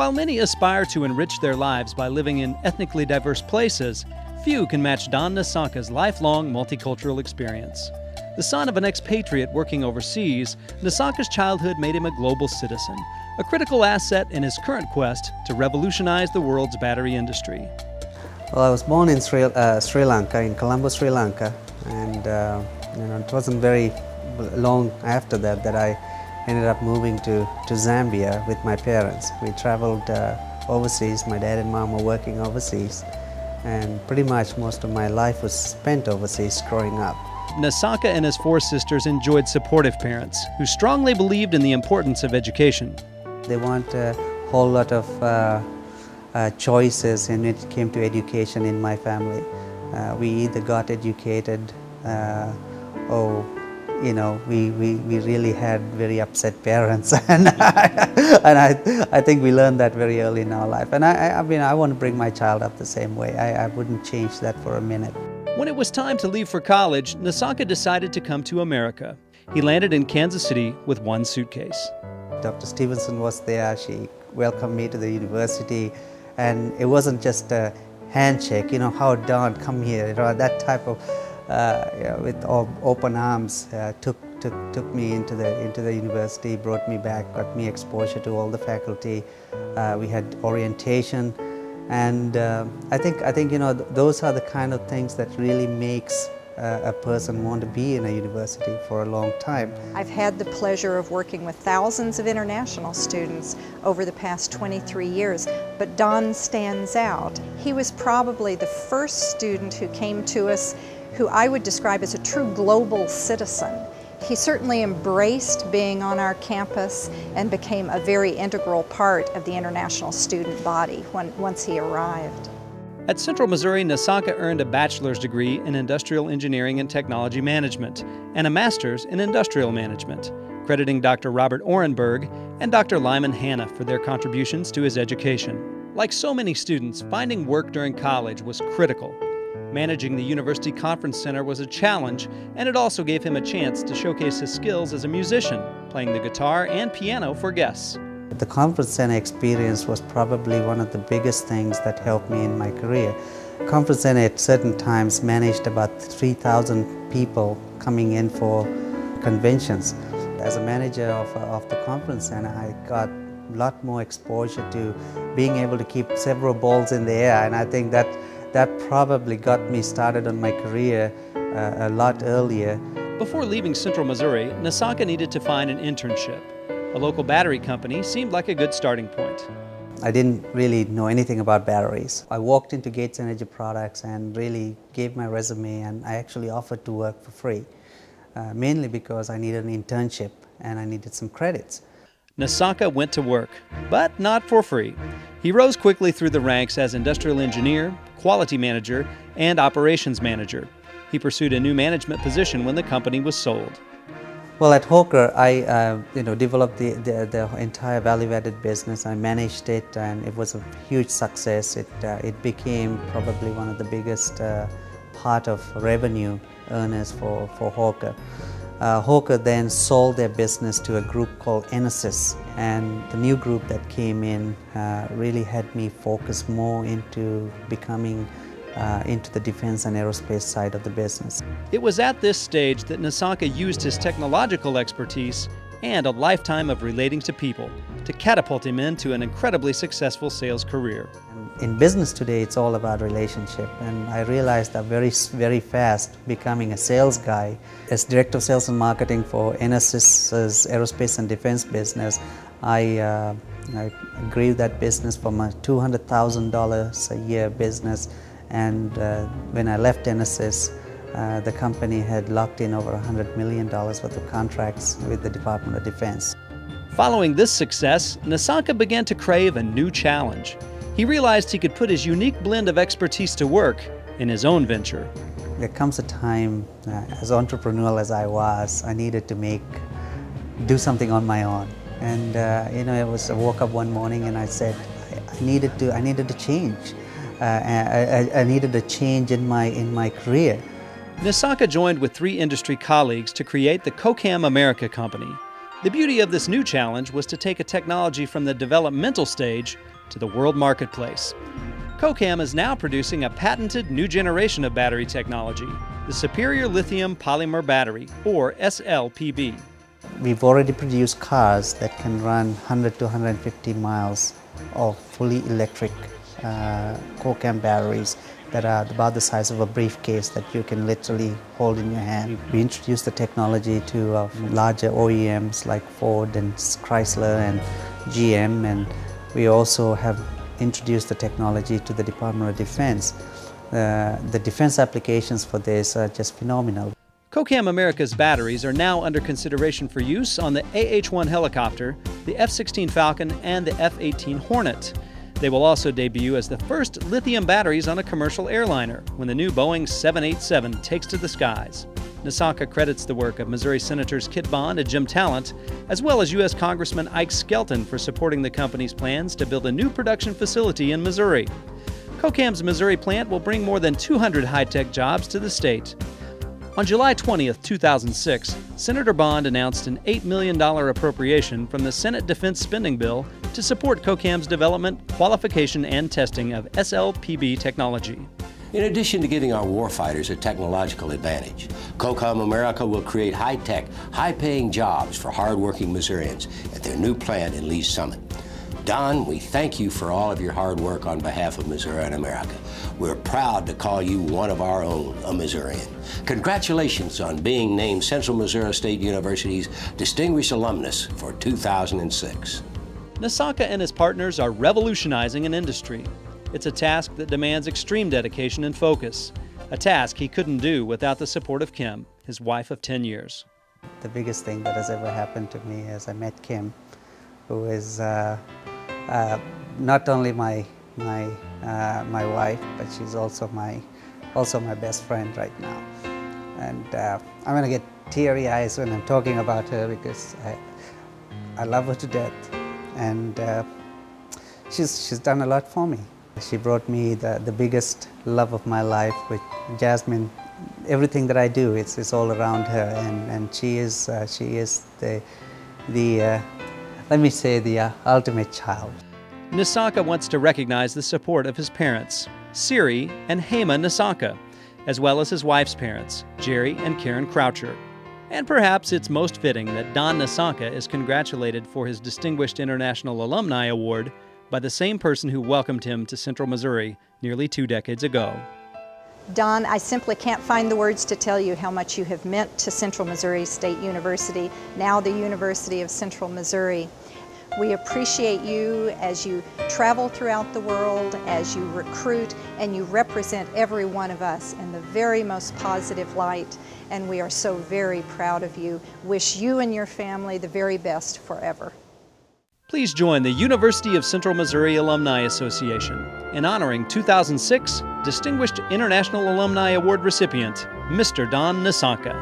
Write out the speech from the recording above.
While many aspire to enrich their lives by living in ethnically diverse places, few can match Don Nissanka's lifelong multicultural experience. The son of an expatriate working overseas, Nissanka's childhood made him a global citizen, a critical asset in his current quest to revolutionize the world's battery industry. Well, I was born in Sri Lanka, in Colombo, Sri Lanka, and it wasn't very long after that I ended up moving to Zambia with my parents. We traveled overseas. My dad and mom were working overseas, and pretty much most of my life was spent overseas growing up. Nissanka and his four sisters enjoyed supportive parents who strongly believed in the importance of education. There weren't a whole lot of choices when it came to education in my family. We either got educated or we really had very upset parents, and I think we learned that very early in our life. And I want to bring my child up the same way. I wouldn't change that for a minute. When it was time to leave for college, Nissanka decided to come to America. He landed in Kansas City with one suitcase. Dr. Stevenson was there. She welcomed me to the university, and it wasn't just a handshake. How Don, come here. That type of with open arms took me into the university, brought me back, got me exposure to all the faculty. We had orientation, and I think those are the kind of things that really makes a person want to be in a university for a long time. I've had the pleasure of working with thousands of international students over the past 23 years, but Don stands out. He was probably the first student who came to us who I would describe as a true global citizen. He certainly embraced being on our campus and became a very integral part of the international student body once he arrived. At Central Missouri, Nissanka earned a bachelor's degree in industrial engineering and technology management and a master's in industrial management, crediting Dr. Robert Orenberg and Dr. Lyman Hanna for their contributions to his education. Like so many students, finding work during college was critical. Managing the University Conference Center was a challenge, and it also gave him a chance to showcase his skills as a musician, playing the guitar and piano for guests. The Conference Center experience was probably one of the biggest things that helped me in my career. Conference Center at certain times managed about 3,000 people coming in for conventions. As a manager of the Conference Center, I got a lot more exposure to being able to keep several balls in the air, and I think that probably got me started on my career a lot earlier. Before leaving Central Missouri, Nissanka needed to find an internship. A local battery company seemed like a good starting point. I didn't really know anything about batteries. I walked into Gates Energy Products and really gave my resume, and I actually offered to work for free, mainly because I needed an internship and I needed some credits. Nissanka went to work, but not for free. He rose quickly through the ranks as industrial engineer, quality manager, and operations manager. He pursued a new management position when the company was sold. Well, at Hawker, I developed the entire value-added business. I managed it, and it was a huge success. It became probably one of the biggest part of revenue earners for Hawker. Hawker then sold their business to a group called Enesys, and the new group that came in really had me focus more into becoming into the defense and aerospace side of the business. It was at this stage that Nissanka used his technological expertise and a lifetime of relating to people to catapult him into an incredibly successful sales career. In business today, it's all about relationship, and I realized that very fast becoming a sales guy. As Director of Sales and Marketing for Enesys' aerospace and defense business, I grew that business from a $200,000 a year business, and when I left Enesys, the company had locked in over $100 million worth of contracts with the Department of Defense. Following this success, Nissanka began to crave a new challenge. He realized he could put his unique blend of expertise to work in his own venture. There comes a time, as entrepreneurial as I was, I needed to do something on my own. And I woke up one morning and I said, I needed to change. I needed a change in my career. Nissanka joined with 3 industry colleagues to create the CoCam America company. The beauty of this new challenge was to take a technology from the developmental stage to the world marketplace. CoCam is now producing a patented new generation of battery technology, the Superior Lithium Polymer Battery, or SLPB. We've already produced cars that can run 100 to 150 miles of fully electric CoCam batteries that are about the size of a briefcase that you can literally hold in your hand. We introduced the technology to larger OEMs like Ford and Chrysler and GM, and we also have introduced the technology to the Department of Defense. The defense applications for this are just phenomenal. CoCam America's batteries are now under consideration for use on the AH-1 helicopter, the F-16 Falcon, and the F-18 Hornet. They will also debut as the first lithium batteries on a commercial airliner when the new Boeing 787 takes to the skies. Nissanka credits the work of Missouri Senators Kit Bond and Jim Talent, as well as U.S. Congressman Ike Skelton for supporting the company's plans to build a new production facility in Missouri. CoCam's Missouri plant will bring more than 200 high-tech jobs to the state. On July 20, 2006, Senator Bond announced an $8 million appropriation from the Senate Defense Spending Bill to support CoCam's development, qualification, and testing of SLPB technology. In addition to giving our warfighters a technological advantage, CoCam America will create high-tech, high-paying jobs for hard-working Missourians at their new plant in Lee's Summit. Don, we thank you for all of your hard work on behalf of Missouri and America. We're proud to call you one of our own, a Missourian. Congratulations on being named Central Missouri State University's Distinguished Alumnus for 2006. Nissanka and his partners are revolutionizing an industry. It's a task that demands extreme dedication and focus, a task he couldn't do without the support of Kim, his wife of 10 years. The biggest thing that has ever happened to me is I met Kim, who is not only my wife, but she's also my best friend right now. And I'm gonna get teary eyes when I'm talking about her because I love her to death, and she's done a lot for me. She brought me the biggest love of my life with Jasmine. Everything that I do, it's all around her, and she is the let me say the ultimate child. Nissanka wants to recognize the support of his parents, Siri and Hema Nissanka, as well as his wife's parents, Jerry and Karen Croucher. And perhaps it's most fitting that Don Nissanka is congratulated for his Distinguished International Alumni Award by the same person who welcomed him to Central Missouri nearly 2 decades ago. Don, I simply can't find the words to tell you how much you have meant to Central Missouri State University, now the University of Central Missouri. We appreciate you as you travel throughout the world, as you recruit, and you represent every one of us in the very most positive light, and we are so very proud of you. Wish you and your family the very best forever. Please join the University of Central Missouri Alumni Association in honoring 2006 Distinguished International Alumni Award recipient, Mr. Don Nissanka.